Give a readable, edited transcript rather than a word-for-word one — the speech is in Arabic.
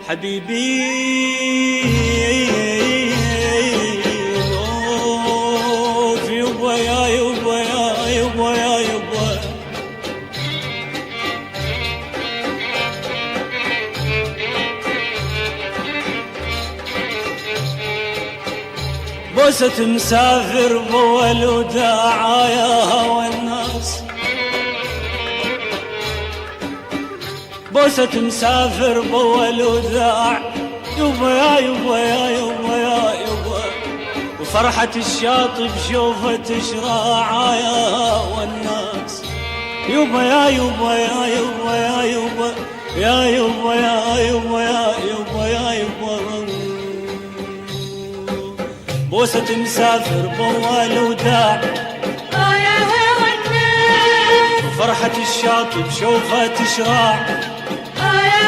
حبيبي أوف يبا يا يبا يا يبا يا يبا. بوسة مسافر بول وداع يا هوى الناس، بوسة مسافر بول وداع يبا يا يبا يا يبا يا يبا. وفرحة الشاطئ بشوفة تشراع يا هوى الناس يبا يا يبا يا يبا يا يبا يا يبا يا يبا يا يبا يا يبا. بوسة مسافر بول وداع يا هوى الناس، وفرحة الشاطئ بشوفة تشراع يا